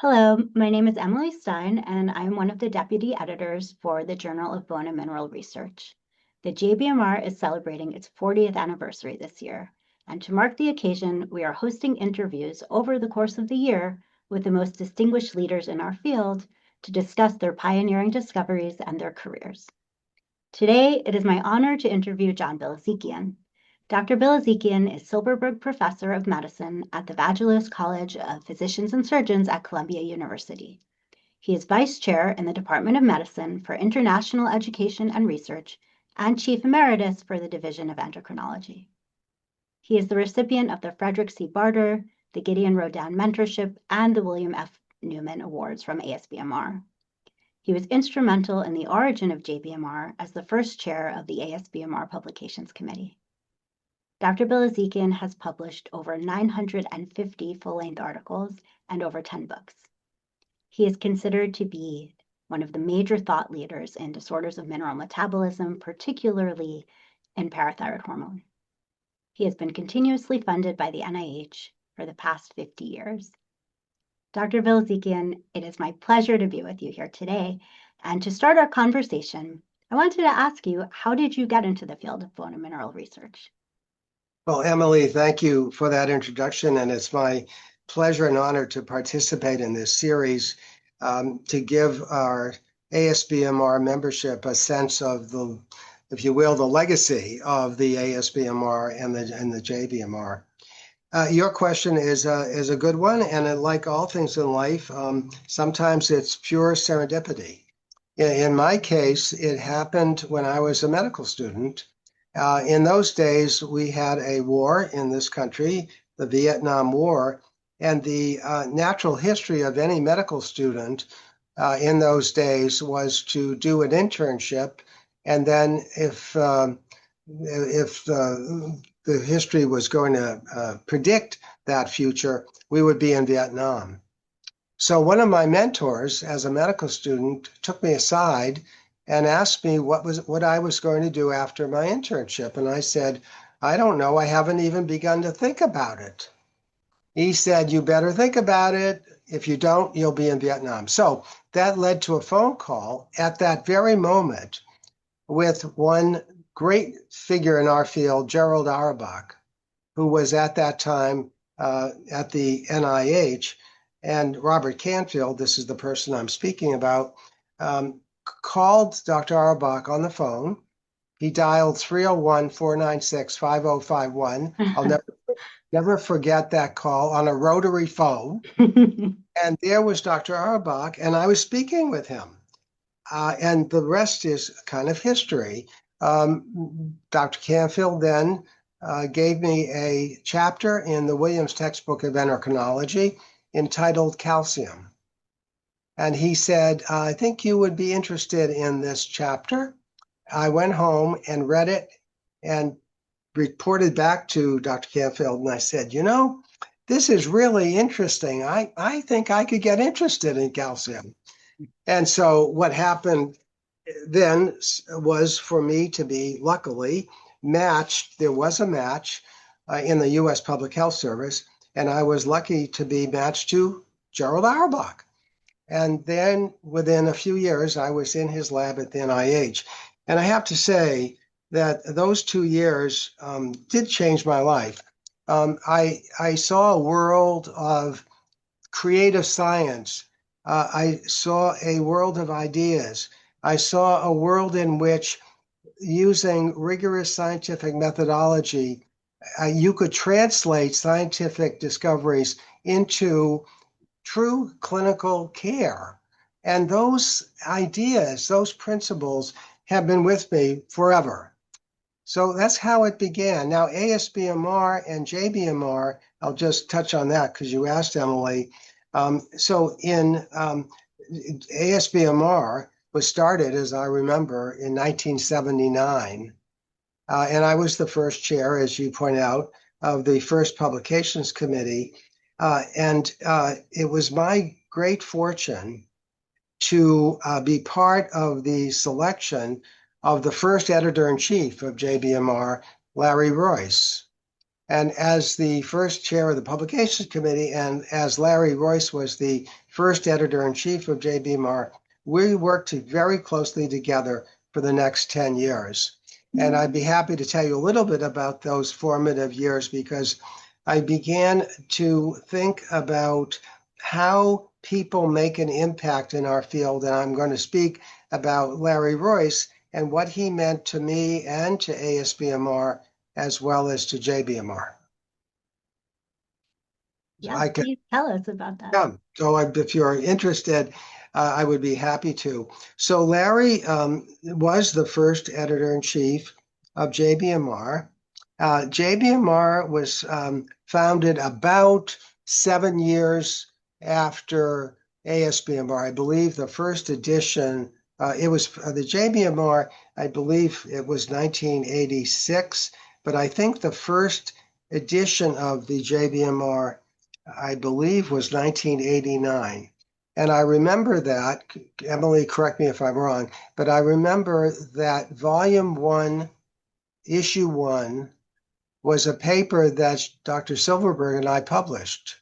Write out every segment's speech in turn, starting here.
Hello, my name is Emily Stein, and I'm one of the deputy editors for the Journal of Bone and Mineral Research. The JBMR is celebrating its 40th anniversary this year, and to mark the occasion, we are hosting interviews over the course of the year with the most distinguished leaders in our field to discuss their pioneering discoveries and their careers. Today, it is my honor to interview John Bilezikian. Dr. Bilezikian is Silberberg Professor of Medicine at the Vagelos College of Physicians and Surgeons at Columbia University. He is Vice Chair in the Department of Medicine for International Education and Research and Chief Emeritus for the Division of Endocrinology. He is the recipient of the Frederick C. Barter, the Gideon Rodin Mentorship, and the William F. Newman Awards from ASBMR. He was instrumental in the origin of JBMR as the first chair of the ASBMR Publications Committee. Dr. Bilezikian has published over 950 full-length articles and over 10 books. He is considered to be one of the major thought leaders in disorders of mineral metabolism, particularly in parathyroid hormone. He has been continuously funded by the NIH for the past 50 years. Dr. Bilezikian, it is my pleasure to be with you here today. And to start our conversation, I wanted to ask you, how did you get into the field of bone and mineral research? Well, Emily, thank you for that introduction, and it's my pleasure and honor to participate in this series to give our ASBMR membership a sense of the, if you will, the legacy of the ASBMR and the JBMR. Your question is a good one, and like all things in life, sometimes it's pure serendipity. In my case, it happened when I was a medical student. In those days, we had a war in this country, the Vietnam War, and the natural history of any medical student in those days was to do an internship, and then if the history was going to predict that future, we would be in Vietnam. So one of my mentors as a medical student took me aside and asked me what I was going to do after my internship. And I said, I don't know, I haven't even begun to think about it. He said, you better think about it. If you don't, you'll be in Vietnam. So that led to a phone call at that very moment with one great figure in our field, Gerald Auerbach, who was at that time at the NIH, and Robert Canfield, this is the person I'm speaking about, called Dr. Auerbach on the phone. He dialed 301-496-5051. I'll never forget that call on a rotary phone. And there was Dr. Auerbach, and I was speaking with him. And the rest is kind of history. Dr. Canfield then gave me a chapter in the Williams textbook of endocrinology entitled Calcium. And he said, I think you would be interested in this chapter. I went home and read it and reported back to Dr. Canfield. And I said, you know, this is really interesting. I think I could get interested in calcium. And so what happened then was for me to be luckily matched. There was a match in the U.S. Public Health Service, and I was lucky to be matched to Gerald Auerbach. And then within a few years, I was in his lab at the NIH. And I have to say that those 2 years did change my life. I saw a world of creative science. I saw a world of ideas. I saw a world in which, using rigorous scientific methodology, you could translate scientific discoveries into true clinical care. And those ideas, those principles have been with me forever. So that's how it began. Now, ASBMR and JBMR, I'll just touch on that because you asked, Emily. So in ASBMR was started, as I remember, in 1979. And I was the first chair, as you point out, of the first Publications Committee. And it was my great fortune to be part of the selection of the first editor-in-chief of JBMR, Larry Royce. And as the first chair of the Publications Committee, and as Larry Royce was the first editor-in-chief of JBMR, we worked very closely together for the next 10 years. And I'd be happy to tell you a little bit about those formative years, because I began to think about how people make an impact in our field. And I'm going to speak about Larry Royce and what he meant to me and to ASBMR, as well as to JBMR. Yeah, please tell us about that. Yeah, so if you're interested, I would be happy to. So Larry was the first editor-in-chief of JBMR. JBMR was founded about 7 years after ASBMR. I believe the first edition, it was the JBMR, I believe it was 1986, but I think the first edition of the JBMR, I believe, was 1989. And I remember that, Emily, correct me if I'm wrong, but I remember that Volume 1, Issue 1, was a paper that Dr. Silverberg and I published.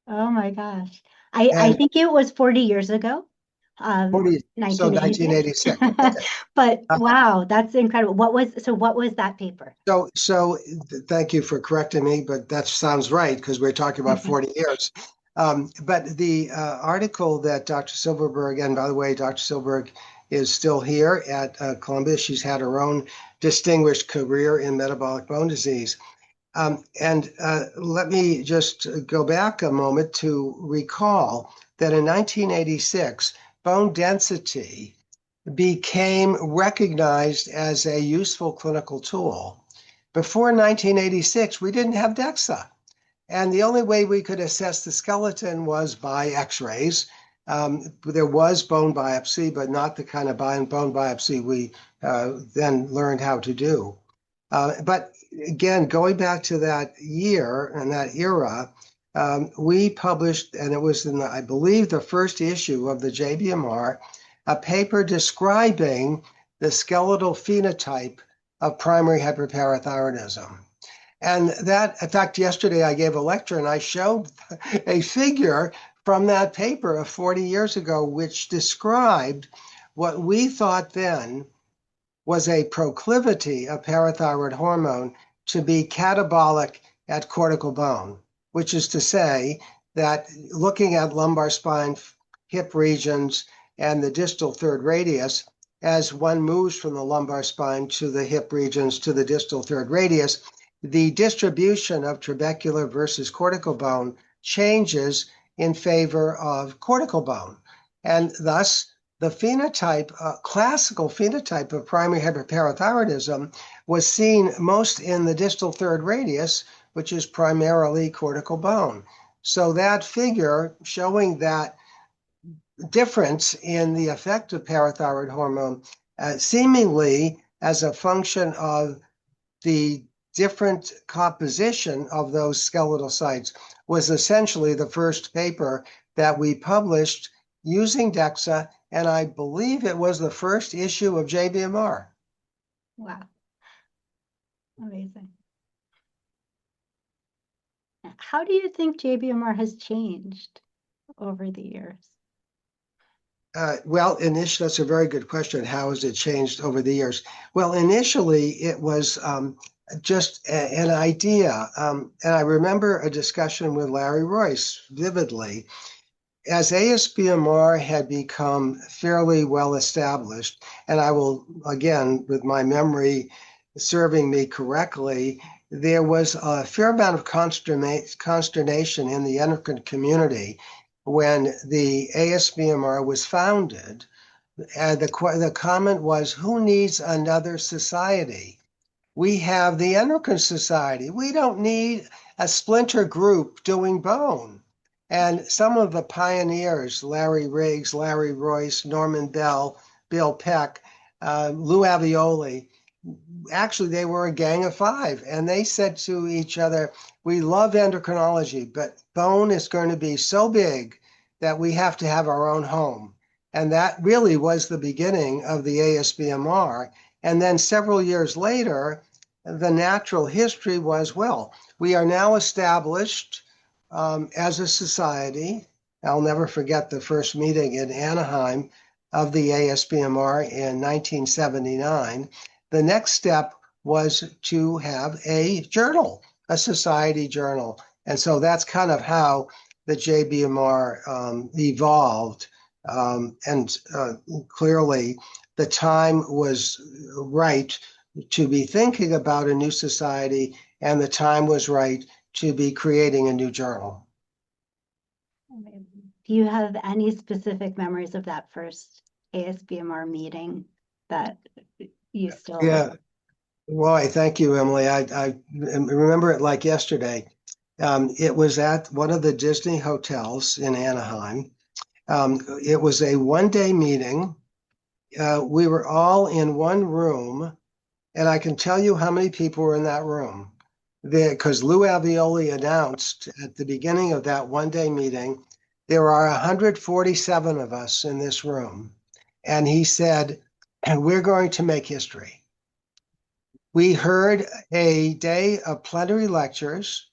Oh my gosh. I think it was 40 years ago. 1986. Okay. But wow, that's incredible. What was that paper? So thank you for correcting me, but that sounds right, because we're talking about 40 years. But the article that Dr. Silverberg, and by the way, Dr. Silverberg is still here at Columbia. She's had her own distinguished career in metabolic bone disease. And let me just go back a moment to recall that in 1986, bone density became recognized as a useful clinical tool. Before 1986, we didn't have DEXA. And the only way we could assess the skeleton was by x-rays. There was bone biopsy, but not the kind of bone biopsy we then learned how to do. But again, going back to that year and that era, we published, and it was in, I believe, the first issue of the JBMR, a paper describing the skeletal phenotype of primary hyperparathyroidism. And that, in fact, yesterday I gave a lecture and I showed a figure from that paper of 40 years ago, which described what we thought then was a proclivity of parathyroid hormone to be catabolic at cortical bone, which is to say that looking at lumbar spine, hip regions, and the distal third radius, as one moves from the lumbar spine to the hip regions to the distal third radius, the distribution of trabecular versus cortical bone changes in favor of cortical bone. And thus, the phenotype, classical phenotype of primary hyperparathyroidism was seen most in the distal third radius, which is primarily cortical bone. So that figure showing that difference in the effect of parathyroid hormone, seemingly as a function of the different composition of those skeletal sites, was essentially the first paper that we published using DEXA, and I believe it was the first issue of JBMR. Wow. Amazing. How do you think JBMR has changed over the years? Well, initially, that's a very good question. How has it changed over the years? Well, initially, it was just an idea. And I remember a discussion with Larry Royce vividly. As ASBMR had become fairly well established, and I will, again, with my memory serving me correctly, there was a fair amount of consternation in the endocrine community when the ASBMR was founded. The comment was, who needs another society? We have the Endocrine Society. We don't need a splinter group doing bone. And some of the pioneers, Larry Riggs, Larry Royce, Norman Bell, Bill Peck, Lou Avioli, actually they were a gang of five. And they said to each other, we love endocrinology, but bone is going to be so big that we have to have our own home. And that really was the beginning of the ASBMR. And then several years later, the natural history was, well, we are now established as a society. I'll never forget the first meeting in Anaheim of the ASBMR in 1979. The next step was to have a journal, a society journal. And so that's kind of how the JBMR evolved. And clearly, the time was right to be thinking about a new society, and the time was right to be creating a new journal. Do you have any specific memories of that first ASBMR meeting that you still? Yeah. Boy, thank you, Emily. I remember it like yesterday. It was at one of the Disney hotels in Anaheim. It was a one-day meeting. We were all in one room, and I can tell you how many people were in that room. Because Lou Alveoli announced at the beginning of that one-day meeting, there are 147 of us in this room. And he said, and we're going to make history. We heard a day of plenary lectures.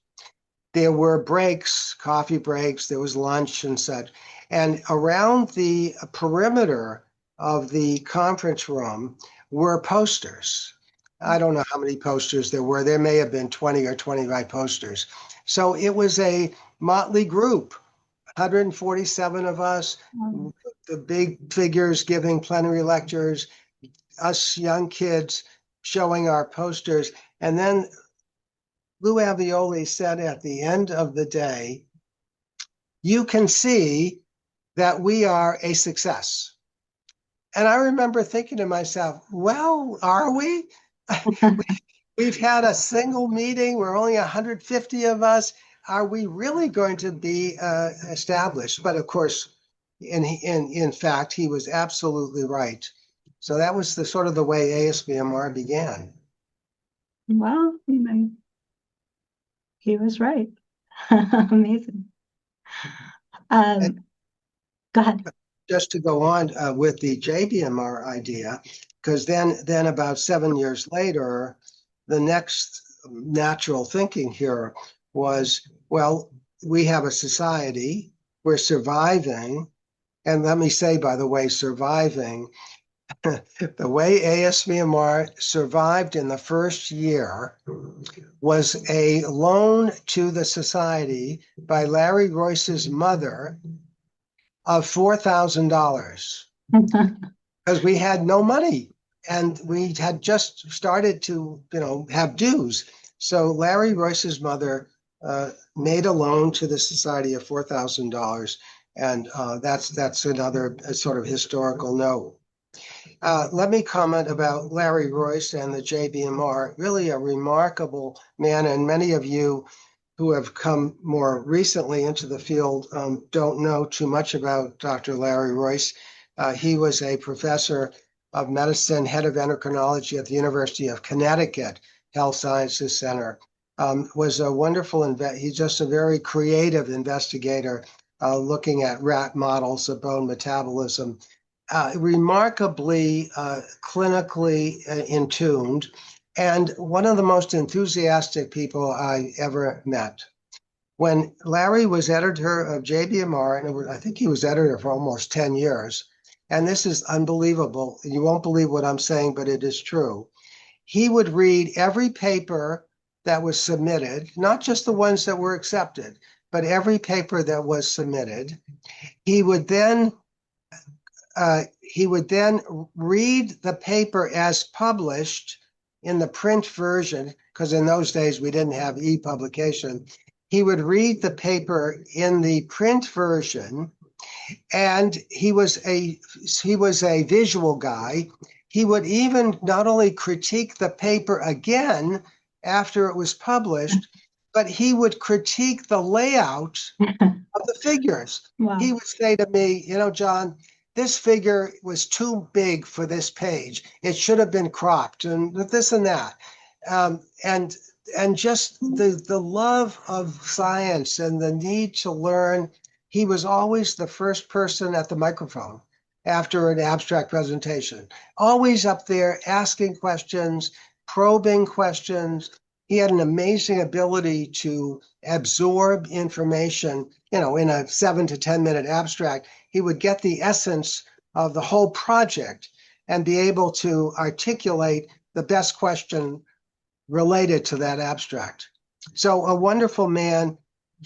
There were breaks, coffee breaks, there was lunch and such. And around the perimeter of the conference room were posters. I don't know how many posters there were. There may have been 20 or 25 posters. So it was a motley group, 147 of us, the big figures giving plenary lectures, us young kids showing our posters. And then Lou Alveoli said at the end of the day, you can see that we are a success. And I remember thinking to myself, well, are we? We've had a single meeting. We're only 150 of us. Are we really going to be established? But of course, in fact, he was absolutely right. So that was the sort of the way ASBMR began. Well, he was right. Amazing. Go ahead. Just to go on with the JBMR idea, because then about 7 years later, the next natural thinking here was, well, we have a society, we're surviving. And let me say, by the way, surviving, the way ASBMR survived in the first year was a loan to the society by Larry Royce's mother of $4,000 because we had no money and we had just started to, have dues. So Larry Royce's mother made a loan to the society of $4,000, and that's another sort of historical note. Let me comment about Larry Royce and the JBMR. Really a remarkable man, and many of you who have come more recently into the field don't know too much about Dr. Larry Royce. He was a professor of medicine, head of endocrinology at the University of Connecticut Health Sciences Center. Was a wonderful, he's just a very creative investigator looking at rat models of bone metabolism. Remarkably clinically in tuned, and one of the most enthusiastic people I ever met. When Larry was editor of JBMR, and I think he was editor for almost 10 years, and this is unbelievable. You won't believe what I'm saying, but it is true. He would read every paper that was submitted, not just the ones that were accepted, but every paper that was submitted. He would then read the paper as published in the print version, because in those days we didn't have e-publication. He would read the paper in the print version, and he was a visual guy. He would even not only critique the paper again after it was published, but he would critique the layout of the figures. Wow. He would say to me, John, this figure was too big for this page. It should have been cropped, and this and that. And just the love of science and the need to learn. He was always the first person at the microphone after an abstract presentation, always up there asking questions, probing questions, he had an amazing ability to absorb information, in a 7 to 10 minute abstract. He would get the essence of the whole project and be able to articulate the best question related to that abstract. So a wonderful man,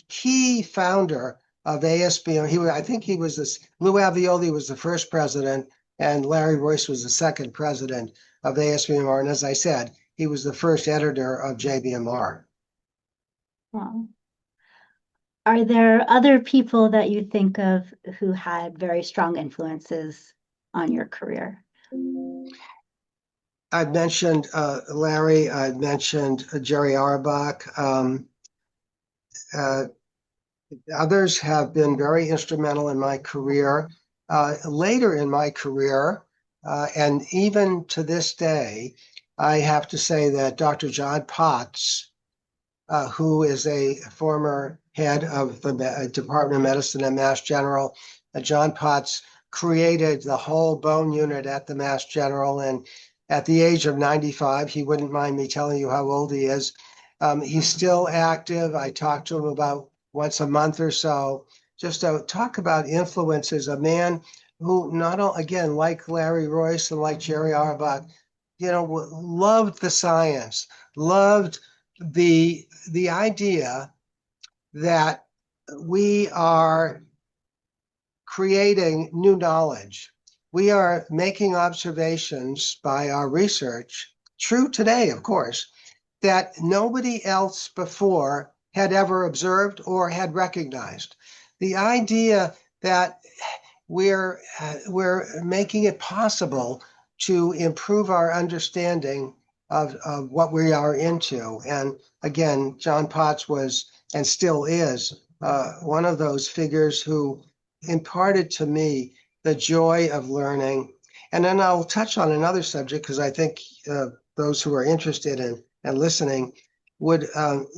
key founder of ASBMR. I think he was this. Lou Avioli was the first president, and Larry Royce was the second president of ASBMR. And as I said, he was the first editor of JBMR. Wow. Are there other people that you think of who had very strong influences on your career? I've mentioned Larry. I've mentioned Jerry Auerbach. Others have been very instrumental in my career. Later in my career, and even to this day, I have to say that Dr. John Potts, who is a former head of the Department of Medicine at Mass General, John Potts created the whole bone unit at the Mass General. And at the age of 95, he wouldn't mind me telling you how old he is. He's still active. I talk to him about once a month or so, just to talk about influences. A man who not only, again, like Larry Royce and like Jerry Auerbach, loved the science, loved the idea that we are creating new knowledge. We are making observations by our research, true today, of course, that nobody else before had ever observed or had recognized. The idea that we're making it possible to improve our understanding of what we are into. And again, John Potts was and still is one of those figures who imparted to me the joy of learning. And then I'll touch on another subject because I think those who are interested in and listening would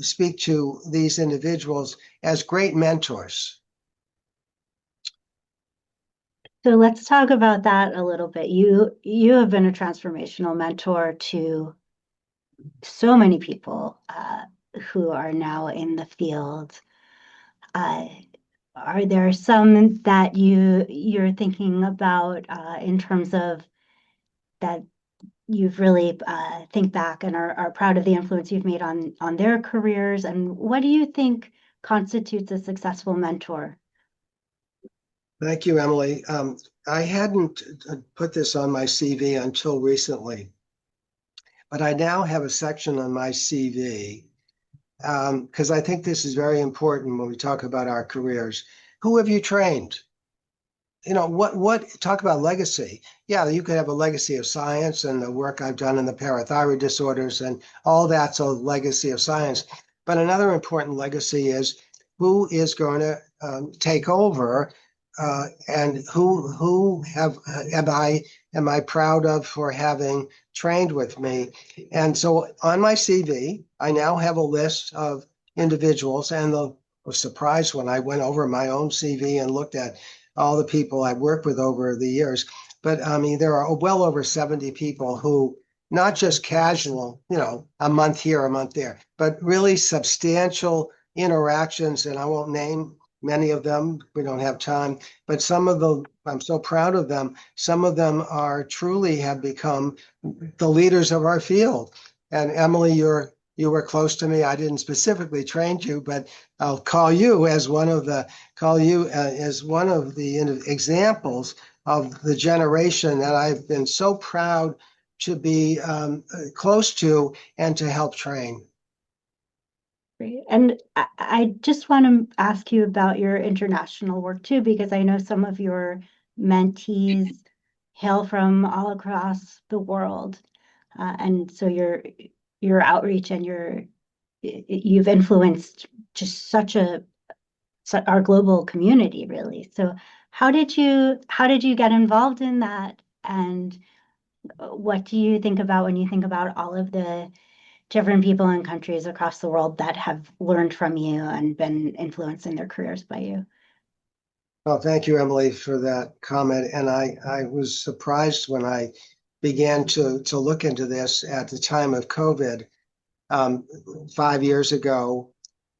speak to these individuals as great mentors. So let's talk about that a little bit. You have been a transformational mentor to so many people who are now in the field. Are there some that you're thinking about in terms of that you've really think back and are proud of the influence you've made on their careers? And what do you think constitutes a successful mentor? Thank you, Emily. I hadn't put this on my CV until recently, but I now have a section on my CV because I think this is very important when we talk about our careers. Who have you trained? What talk about legacy? Yeah, you could have a legacy of science and the work I've done in the parathyroid disorders and all that's a legacy of science. But another important legacy is who is going to take over and who am I proud of for having trained with me. And so on my CV, I now have a list of individuals, and I was surprised when I went over my own CV and looked at all the people I've worked with over the years. But I mean, there are well over 70 people who, not just casual, a month here, a month there, but really substantial interactions. And I won't name many of them. We don't have time, but some of them, I'm so proud of them. Some of them are truly have become the leaders of our field. And Emily, you were close to me. I didn't specifically train you, but I'll call you as one of the examples of the generation that I've been so proud to be close to and to help train. Great. And I just want to ask you about your international work too, because I know some of your mentees hail from all across the world. And so your outreach and you've influenced just our global community, really. So how did you get involved in that? And what do you think about when you think about all of the different people and countries across the world that have learned from you and been influenced in their careers by you? Well, thank you, Emily, for that comment. And I was surprised when I began to look into this at the time of COVID. 5 years ago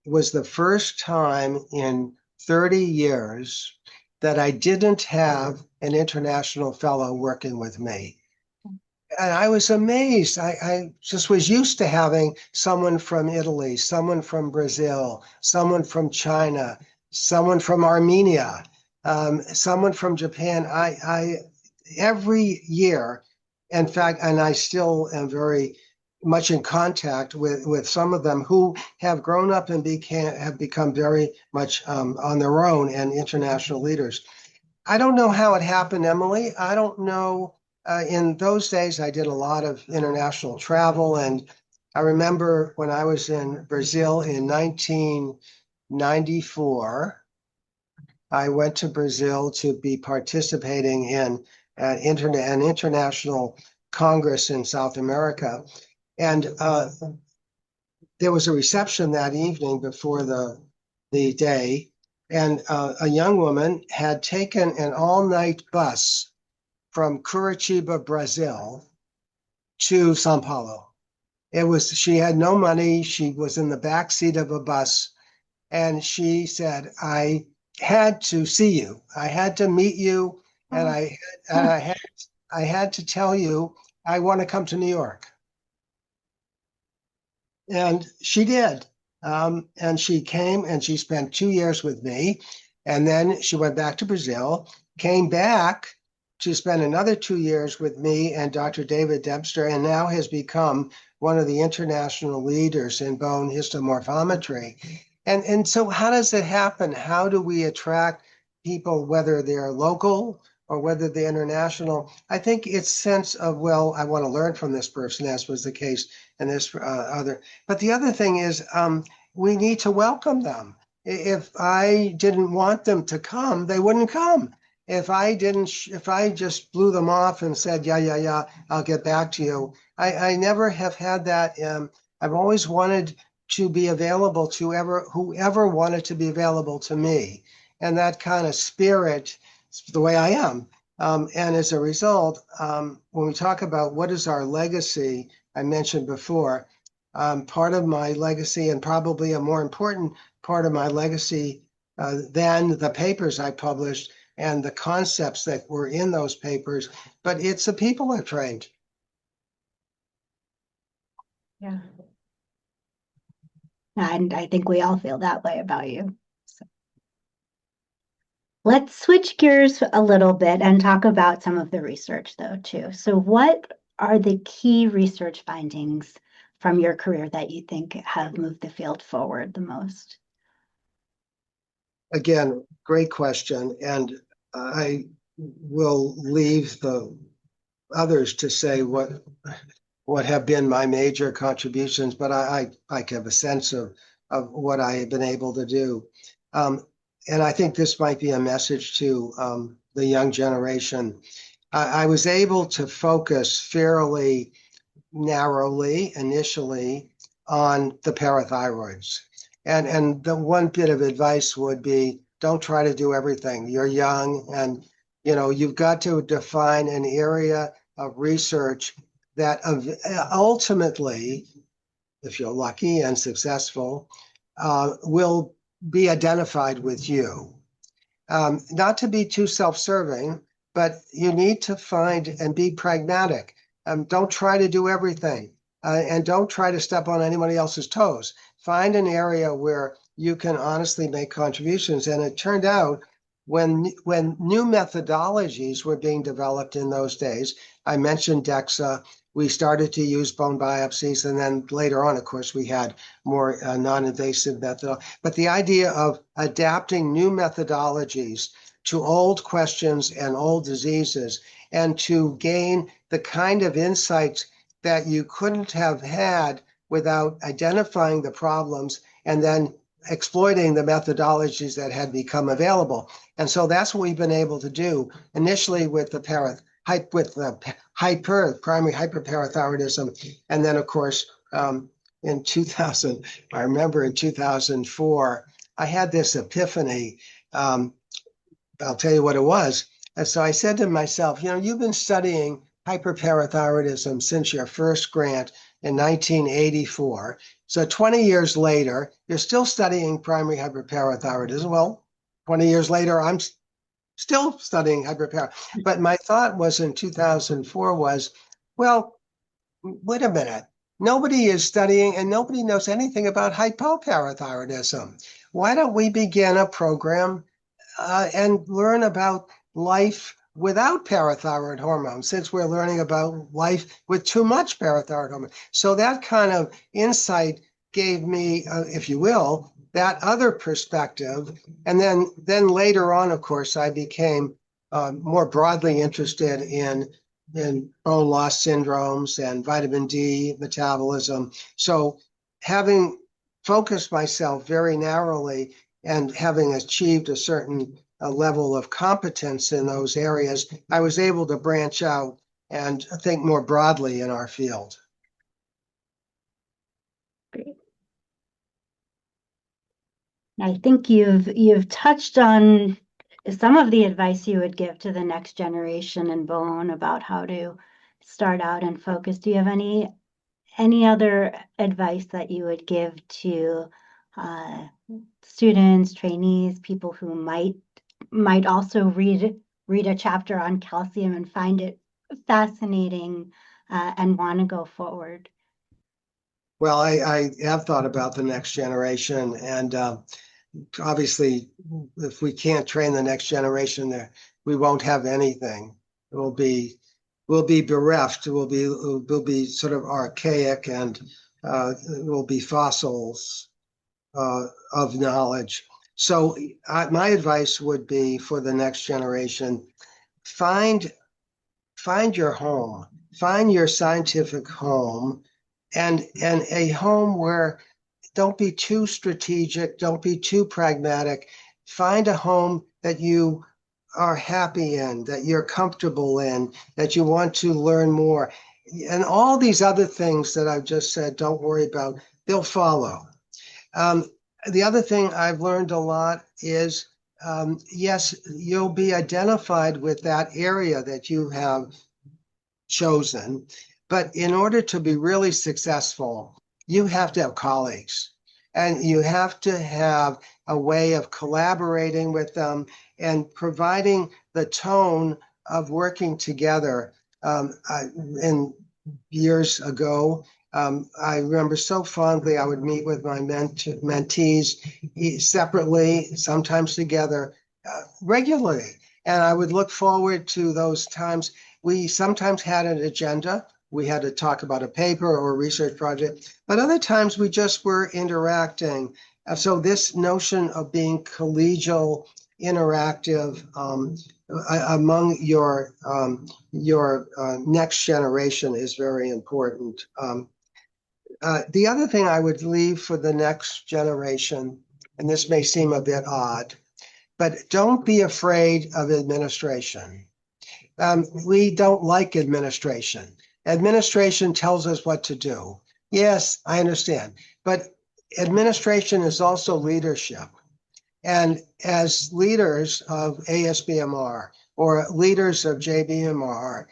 was the first time in 30 years that I didn't have an international fellow working with me. And I was amazed. I just was used to having someone from Italy, someone from Brazil, someone from China, someone from Armenia, someone from Japan. I every year, in fact, and I still am very much in contact with some of them who have grown up and have become very much on their own and international leaders. I don't know how it happened, Emily. I don't know. In those days, I did a lot of international travel. And I remember when I was in Brazil in 1994, I went to Brazil to be participating in an international Congress in South America. And there was a reception that evening before the day. And a young woman had taken an all-night bus from Curitiba, Brazil to Sao Paulo. She had no money. She was in the back seat of a bus. And she said, I had to see you. I had to meet you. And I had to tell you, I want to come to New York. And she did. And she came and she spent 2 years with me. And then she went back to Brazil, came back to spend another 2 years with me and Dr. David Dempster, and now has become one of the international leaders in bone histomorphometry. And so how does it happen? How do we attract people, whether they're local or whether they're international? I think it's sense of, well, I want to learn from this person, as was the case in this other. But the other thing is we need to welcome them. If I didn't want them to come, they wouldn't come. If I just blew them off and said, yeah, I'll get back to you. I never have had that. I've always wanted to be available to whoever wanted to be available to me. And that kind of spirit, the way I am. And as a result, when we talk about what is our legacy, I mentioned before, part of my legacy, and probably a more important part of my legacy than the papers I published and the concepts that were in those papers, but it's the people I've trained. Yeah. And I think we all feel that way about you. So. Let's switch gears a little bit and talk about some of the research, though, too. So what are the key research findings from your career that you think have moved the field forward the most? Again, great question. And I will leave the others to say what have been my major contributions, but I have a sense of what I have been able to do. And I think this might be a message to the young generation. I was able to focus fairly narrowly initially on the parathyroids. And the one bit of advice would be, don't try to do everything. You're young, and you've got to define an area of research that ultimately, if you're lucky and successful, will be identified with you. Not to be too self-serving, but you need to find and be pragmatic. Don't try to do everything, and don't try to step on anybody else's toes. Find an area where you can honestly make contributions. And it turned out when new methodologies were being developed in those days, I mentioned DEXA, we started to use bone biopsies, and then later on, of course, we had more non-invasive method. But the idea of adapting new methodologies to old questions and old diseases, and to gain the kind of insights that you couldn't have had without identifying the problems and then exploiting the methodologies that had become available. And so that's what we've been able to do initially with the primary hyperparathyroidism. And then, of course, in 2000, I remember in 2004, I had this epiphany. I'll tell you what it was. And so I said to myself, you've been studying hyperparathyroidism since your first grant in 1984. So 20 years later, you're still studying primary hyperparathyroidism. Well, 20 years later, I'm still studying hyperparathyroidism. But my thought was in 2004 was, well, wait a minute. Nobody is studying and nobody knows anything about hypoparathyroidism. Why don't we begin a program and learn about life without parathyroid hormone, since we're learning about life with too much parathyroid hormone? So that kind of insight gave me, if you will, that other perspective. And then later on, of course, I became more broadly interested in bone loss syndromes and vitamin D metabolism. So having focused myself very narrowly and having achieved a certain level of competence in those areas, I was able to branch out and think more broadly in our field. Great. I think you've touched on some of the advice you would give to the next generation in bone about how to start out and focus. Do you have any other advice that you would give to students, trainees, people who might also read a chapter on calcium and find it fascinating and want to go forward? Well, I have thought about the next generation, and obviously, if we can't train the next generation, there we won't have anything. We'll be bereft. We'll be sort of archaic, and we'll be fossils of knowledge. So my advice would be for the next generation: find your home, find your scientific home, and a home where don't be too strategic, don't be too pragmatic. Find a home that you are happy in, that you're comfortable in, that you want to learn more. And all these other things that I've just said, don't worry about, they'll follow. The other thing I've learned a lot is, yes, you'll be identified with that area that you have chosen, but in order to be really successful, you have to have colleagues and you have to have a way of collaborating with them and providing the tone of working together. In years ago, I remember so fondly, I would meet with my mentees separately, sometimes together, regularly. And I would look forward to those times. We sometimes had an agenda. We had to talk about a paper or a research project, but other times we just were interacting. So this notion of being collegial, interactive among your next generation is very important. The other thing I would leave for the next generation, and this may seem a bit odd, but don't be afraid of administration. We don't like administration. Administration tells us what to do. Yes, I understand. But administration is also leadership. And as leaders of ASBMR or leaders of JBMR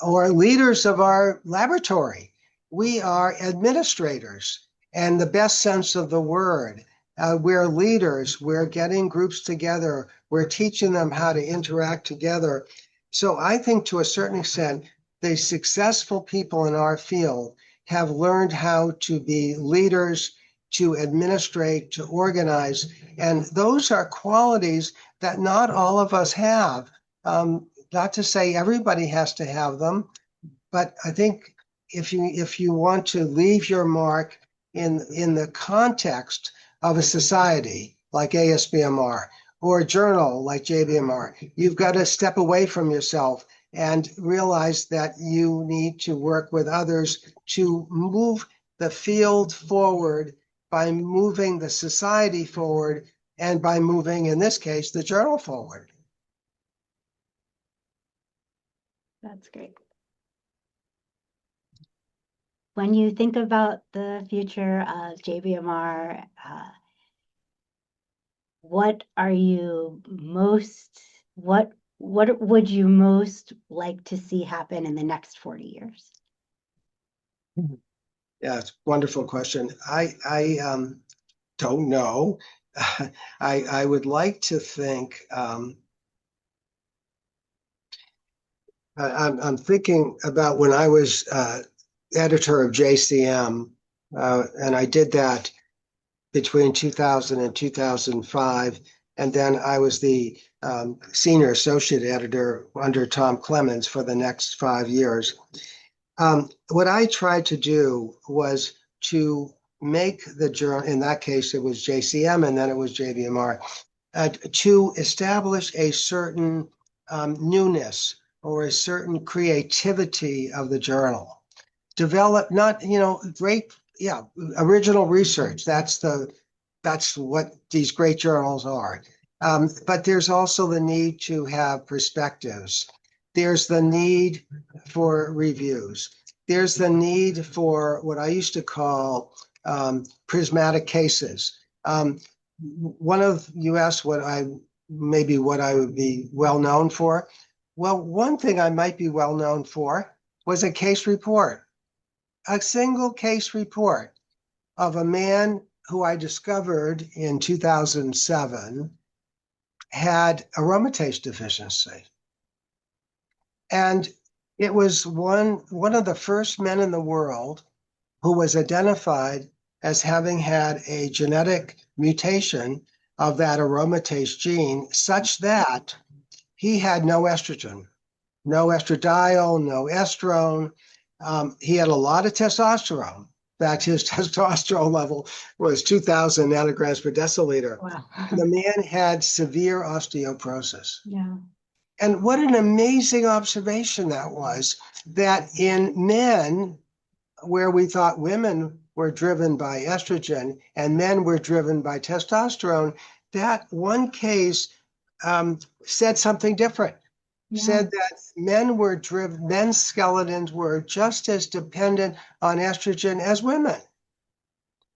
or leaders of our laboratory, we are administrators in the best sense of the word. We're leaders. We're getting groups together. We're teaching them how to interact together. So I think to a certain extent, the successful people in our field have learned how to be leaders, to administrate, to organize. And those are qualities that not all of us have. Not to say everybody has to have them, but I think if you want to leave your mark in the context of a society like ASBMR or a journal like JBMR, you've got to step away from yourself and realize that you need to work with others to move the field forward by moving the society forward and by moving, in this case, the journal forward. That's great. When you think about the future of JBMR, what would you most like to see happen in the next 40 years? Yeah, it's a wonderful question. I don't know. I would like to think. I'm thinking about when I was editor of JCM, and I did that between 2000 and 2005. And then I was the senior associate editor under Tom Clemens for the next 5 years. What I tried to do was to make the journal, in that case, it was JCM and then it was JBMR, to establish a certain newness or a certain creativity of the journal. Develop not, great, yeah, original research. That's what these great journals are. But there's also the need to have perspectives. There's the need for reviews. There's the need for what I used to call prismatic cases. You asked what I would be well known for. Well, one thing I might be well known for was a case report, a single case report of a man who I discovered in 2007 had aromatase deficiency. And it was one of the first men in the world who was identified as having had a genetic mutation of that aromatase gene such that he had no estrogen, no estradiol, no estrone. He had a lot of testosterone. In fact, his testosterone level was 2,000 nanograms per deciliter. Wow. The man had severe osteoporosis. Yeah. And what an amazing observation that was, that in men, where we thought women were driven by estrogen and men were driven by testosterone, that one case said something different. Yeah. Said that men's skeletons were just as dependent on estrogen as women.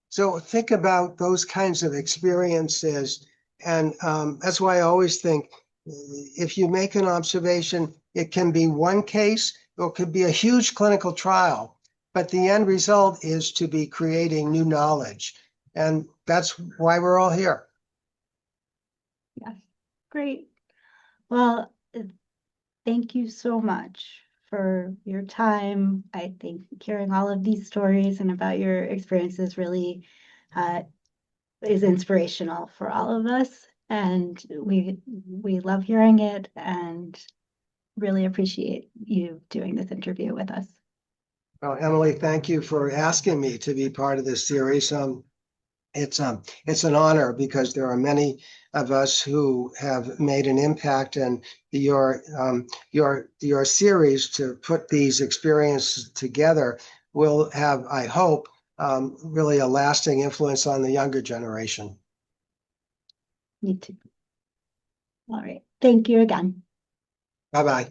So think about those kinds of experiences. And that's why I always think if you make an observation, it can be one case or it could be a huge clinical trial, but the end result is to be creating new knowledge. And that's why we're all here. Yes, great. Well, thank you so much for your time. I think hearing all of these stories and about your experiences really is inspirational for all of us. And we love hearing it and really appreciate you doing this interview with us. Well, Emily, thank you for asking me to be part of this series. It's an honor because there are many of us who have made an impact, and your series to put these experiences together will have, I hope, really a lasting influence on the younger generation. Me too. All right. Thank you again. Bye-bye.